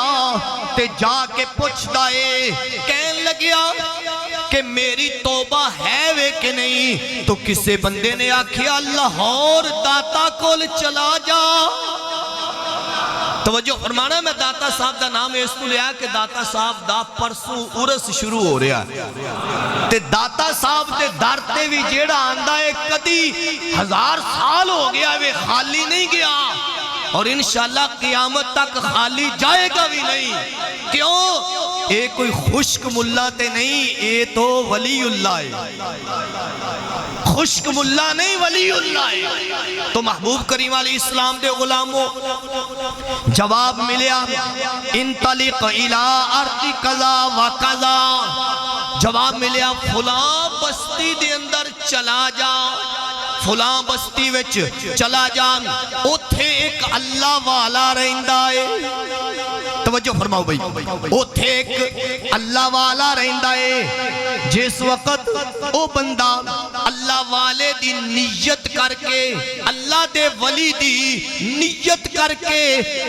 [SPEAKER 1] تے جا کے پوچھ دائے کہن لگیا کہ میری توبہ ہے وے کہ نہیں تو کسے بندے نے آکھیا لاہور داتا کل چلا جا توجہ فرمانا میں داتا صاحب دا نام اس کو لیا کہ داتا صاحب دا پرسوں عرس شروع ہو رہا تے داتا صاحب دے دارتے بھی جیڑا آندہ ہے کدی 1000 سال ہو گیا وہ خالی نہیں گیا اور انشاءاللہ قیامت تک خالی جائے گا بھی نہیں کیوں اے کوئی خشک ملہ تے نہیں اے تو ولی اللہ ہے خشک ملہ نہیں ولی اللہ ہے تو محبوب کریم علیہ السلام دے غلاموں جواب ملیا انطلق الى ارض قضا و قضا جواب ملیا فلاں بستی دے اندر چلا جا فلاں بستی وچ چلا جان اوتھے ایک اللہ والا رہندا ہے توجہ فرماؤ بھئی اوتھے ایک اللہ والا رہندا ہے جس وقت او بندہ اللہ والے دی نیت کر کے اللہ دے ولی دی نیت کر کے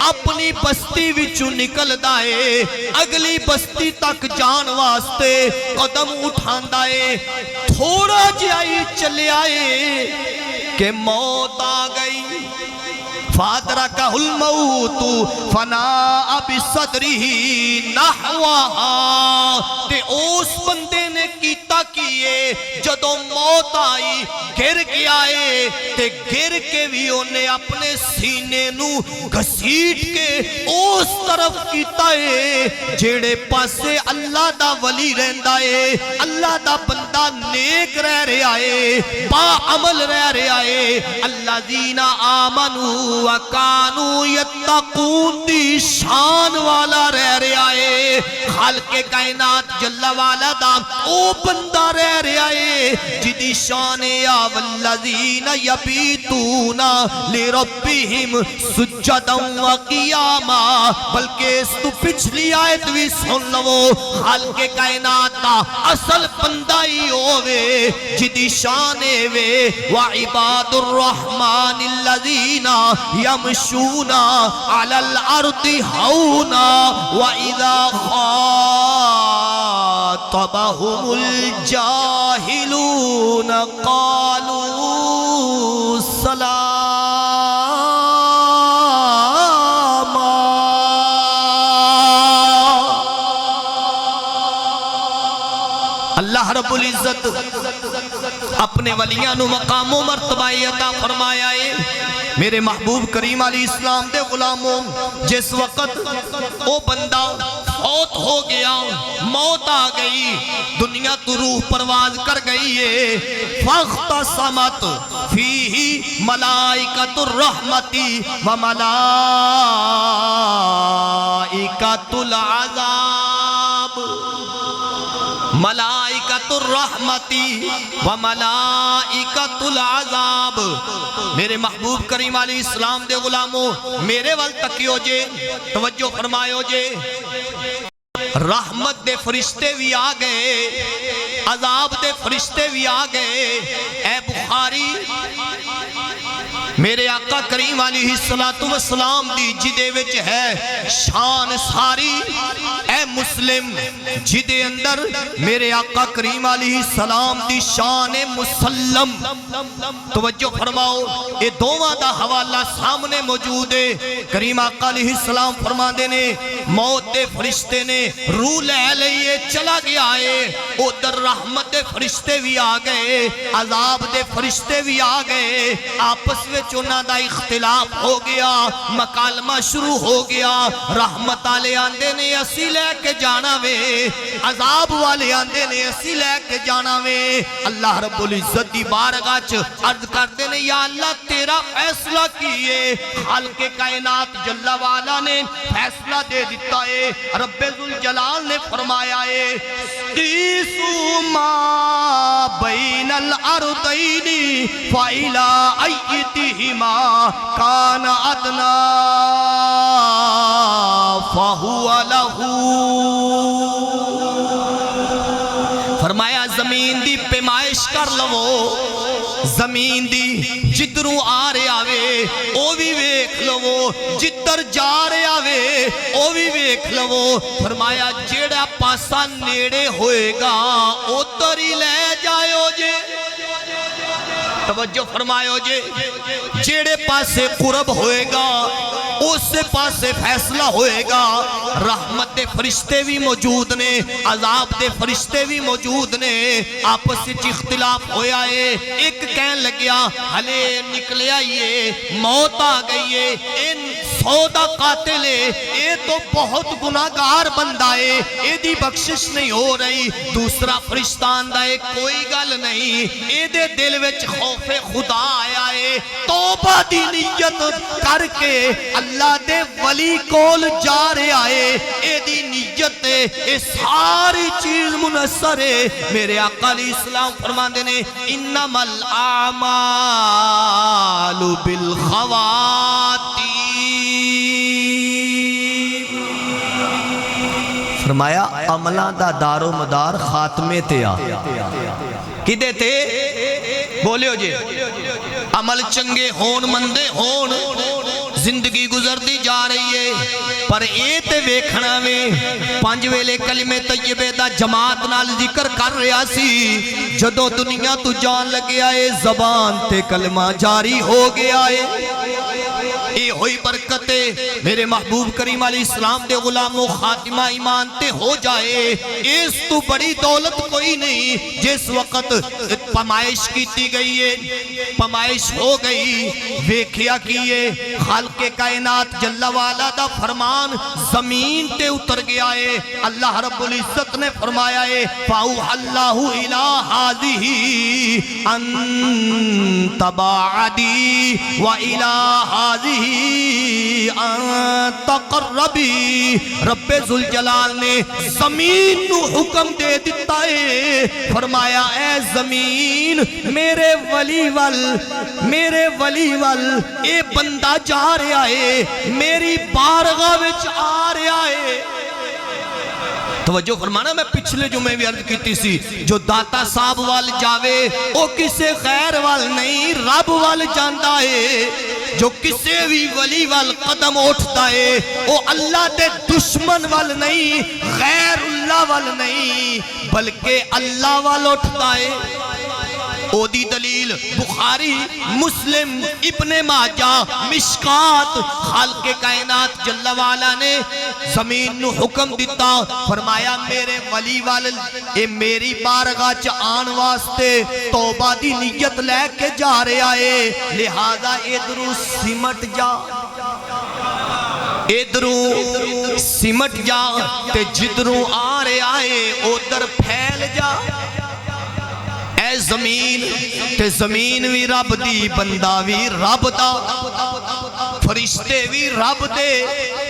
[SPEAKER 1] اپنی بستی وچوں نکل دائے اگلی بستی تک جان واسطے قدم اٹھاندا ہے تھوڑا جائی چلے آئے کہ موت آ گئی فادرکہ الموت فناء بصدرہ نحوہا تے اس بندے نے کیتا کیے جدو موت آئی گر کے آئے تے گر کے بھی انہیں اپنے سینے نو گھسیٹ کے اس طرف کیتا ہے جیڑے پاسے اللہ دا ولی رہندا ہے اللہ دا بندہ نیک رہ رہے آئے با عمل رہ رہے آئے اللہ زینہ آمنوا وکانو یتقون دی شان والا رہ رہے آئے خالق کائنات جلہ والا دا او بندہ رہ رہے آئے جدی شان یا والذین یبیتون لربہم سجدا وقیاما بلکہ اس تو پچھلی آیت بھی سن لو خالق کائنات دا اصل بندہ ہی ہوئے جدی شان وے وعباد الرحمن الذین يمشون على الأرض هونا وإذا خاطبهم الجاهلون قالوا سلاما اللہ رب العزت اپنے ولیاں نو مقام و مرتبہ عطا فرمایا ہے میرے محبوب کریم علیہ السلام دے غلاموں جس وقت او بندہ فوت ہو گیا موت آ گئی دنیا تو روح پرواز کر گئی ہے فاختصمت فیہ ملائکۃ الرحمت و ملائکۃ العذاب ملائکۃ الرحمتی و ملائکۃ العذاب میرے محبوب کریم علیہ السلام دے غلاموں میرے وال تکیو جے توجہ فرمایو جے رحمت دے فرشتے بھی آ گئے عذاب دے فرشتے بھی آ گئے۔ اے بخاری میرے آقا کریم علیہ السلام دی جدے وچ ہے شان ساری، اے مسلم جدے اندر میرے آقا کریم علیہ السلام دی شان مسلم۔ توجہ فرماؤ، اے دوواں دا حوالہ سامنے موجود ہے۔ کریم آقا علیہ السلام فرما دینے موت دے فرشتے نے روح لے لئیے چلا گیا ہے، ادھر رحمت دے فرشتے بھی آ گئے، عذاب دے فرشتے بھی آ گئے، آپس میں چونہ دا اختلاف ہو گیا، مکالمہ شروع ہو گیا۔ رحمت والے آندے نے اسی لے کے جانا وے، عذاب والے آندے نے اسی لے کے جانا وے۔ اللہ رب العزت دی بارگاہ چ عرض کرتے نے یا اللہ تیرا فیصلہ کیے، خالق کائنات جل والا نے فیصلہ دے دیتا ہے۔ رب ذوالجلال نے فرمایا ہے قیسوا ما بین الارضین فإلی ایتہما کان ادنا فہو لہو۔ فرمایا زمین دی پیمائش کر لو، زمین دی جدروں آ رہے آوے او بھی ویکھ لو، جدر جا رہے آوے او بھی ویکھ لو۔ فرمایا جیڑا پاسا نیڑے ہوئے گا ادھر ہی لے جائیو جے۔ توجہ فرمائیو جے، جیڑے پاسے قرب ہوئے گا اس پاسے فیصلہ ہوئے گا۔ رحمت دے فرشتے بھی موجود نے، عذاب دے فرشتے بھی موجود نے، آپس سے اختلاف ہویا ہے۔ ایک کہن لگیا ہلے نکلے آئیے موت آ گئی ہے، ان 100 دا قاتل ہے، اے تو بہت گناہگار بندہ ہے، اے دی بخشش نہیں ہو رہی۔ دوسرا فرشتان دا ہے کوئی گل نہیں، اے دے دل وچ خوف خدا آیا ہے، توبہ دی نیت کر کے اللہ دے ولی کول جا رہے آئے، اے دی نیت ہے، اے ساری چیز منصر ہے۔ میرے آقا علیہ السلام فرماندے نے انما الاعمال بالخواتیم۔ فرمایا عملہ دا دار و مدار خاتمے تے آ کدے تے بولے ہو جے عمل چنگے ہون مندے ہون، زندگی گزر دی جا رہی ہے، پر اے تے ویکھنا میں 5 ویلے کلمے طیبے دا جماعت نال ذکر کر رہا سی، جدو دنیا تو جان لگے آئے زبان تے کلمہ جاری ہو گیا ہے۔ اے ہوئی برکتے میرے محبوب کریم علیہ السلام دے غلام و خاتمہ ایمان تے ہو جائے، اس تو بڑی دولت کوئی نہیں۔ جس وقت پمائش کیتی گئی ہے، پمائش ہو گئی، ویکھیا کیے خالق کائنات جل والا دا فرمان زمین تے اتر گیا ہے۔ اللہ رب العزت نے فرمایا ہے فَأَوْحَى اللَّهُ إِلَىٰ هَٰذِهِ أَن تَبَاعَدِي وَإِلَىٰ هَٰذِهِ أَن تَقَرَّبِي۔ رب ذوالجلال نے زمین نو حکم دے دیتا ہے، فرمایا اے زمین میرے ولی وال اے بندہ جا رہا ہے، میری بارگاہ وچ آ رہا ہے۔ توجہ فرمانا، میں پچھلے جمعے بھی عرض کیتی سی جو داتا صاحب وال جاوے او کسے خیر وال نہیں رب وال جاندا ہے، جو کسے بھی ولی وال قدم اٹھتا ہے او اللہ دے دشمن وال نہیں، غیر اللہ وال نہیں، بلکہ اللہ وال اٹھتا ہے۔ او دی دلیل بخاری، مسلم، ابن ماجہ، مشکات۔ خالق کائنات جل وعلا نے زمین نو حکم دیتا، فرمایا میرے ولی وال اے میری بارگاہ چ آن واسطے توبہ دی نیت لے کے جا رہے آئے، لہذا ادھروں سمٹ جا، ادھروں سمٹ جا تے جدھروں آ رہے آئے ادھر پھیل جا۔ اے زمین تے زمین بھی رب دی، بندہ بھی رب دا، فرشتے بھی رب دے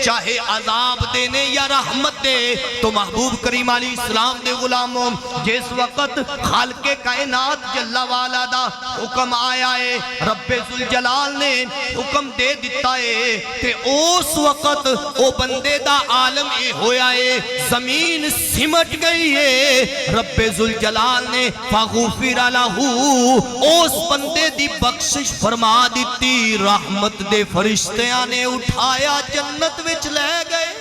[SPEAKER 1] چاہے عذاب دینے یا رحمت دے تو محبوب کریم علیہ السلام دے غلاموں جس وقت خالق کائنات جل والا دا حکم آیا ہے رب ذوالجلال نے حکم دے دیتا ہے تے اس وقت او بندے دا عالم اے ہویا ہے زمین سمٹ گئی ہے رب ذوالجلال نے فغفر لہو اس بندے دی بخشش فرما دیتی رحمت دے فرشتیاں نے اٹھایا جنت وچ لے گئے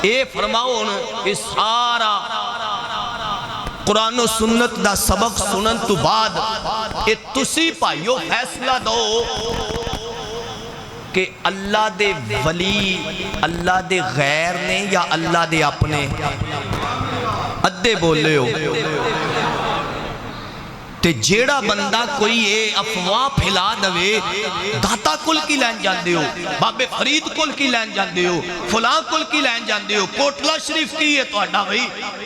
[SPEAKER 1] اے فرماؤ اس سارا قرآن و سنت دا سبق سنن تو بعد اے تسی پائیو فیصلہ دو کہ اللہ دے ولی اللہ دے غیر نے یا اللہ دے اپنے ادھے بولے ہو تے جیڑا بندہ کوئی اے افواہ پھیلا دوے داتا کل کی لین جاندے ہو بابے فرید کل کی لین جاندے ہو فلاں کل کی لین جاندے ہو کوٹلہ شریف کی ہے تو اڈا بھئی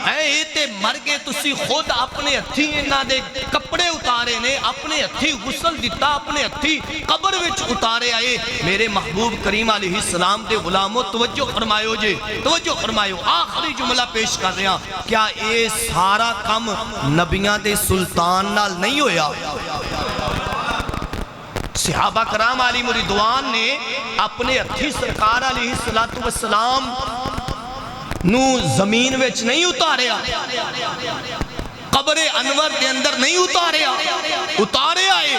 [SPEAKER 1] اے تے مرگے تسی خود اپنے ہتھی انہاں دے کپڑے اتارے نے اپنے ہتھی غسل دیتا اپنے ہتھی قبر وچ اتارے آئے میرے محبوب کریم علیہ السلام دے غلاموں توجہ فرمائیو جے توجہ فرمائیو آخری جملہ پیش کر رہے ہیں کیا اے سارا کم نبیاں دے سلطان نال نہیں ہویا صحابہ کرام علی مردوان نے اپنے ہتھی سرکار علیہ السلام نو زمین وچ نہیں اتاریا قبر انور دے اندر نہیں اتارے آئے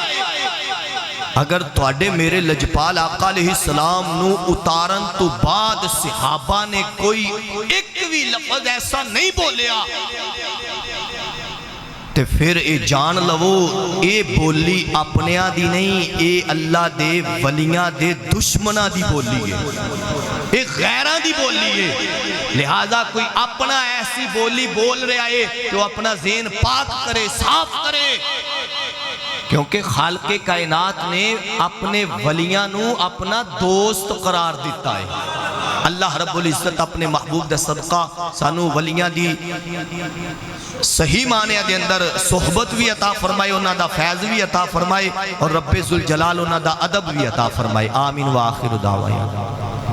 [SPEAKER 1] اگر تواڈے میرے لجپال آقا علیہ السلام نو اتارن تو بعد صحابہ نے کوئی ایک بھی لفظ ایسا نہیں بولیا تے پھر اے جان لو اے بولی اپنیاں دی نہیں اے اللہ دے ولیاں دے دشمنہ دی بولی ہے اے غیران دی بولی ہے لہذا کوئی اپنا ایسی بولی بول رہا ہے تو اپنا ذہن پاک کرے صاف کرے کیونکہ خالق کائنات نے اپنے ولیاں نو اپنا دوست قرار دیتا ہے اللہ رب العزت اپنے محبوب دے صدقہ سانو ولیاں دی صحیح معنی دے اندر صحبت بھی عطا فرمائے انہاں دا فیض بھی عطا فرمائے اور رب ذوالجلال انہاں دا ادب بھی عطا فرمائے آمین و آخر دعوائے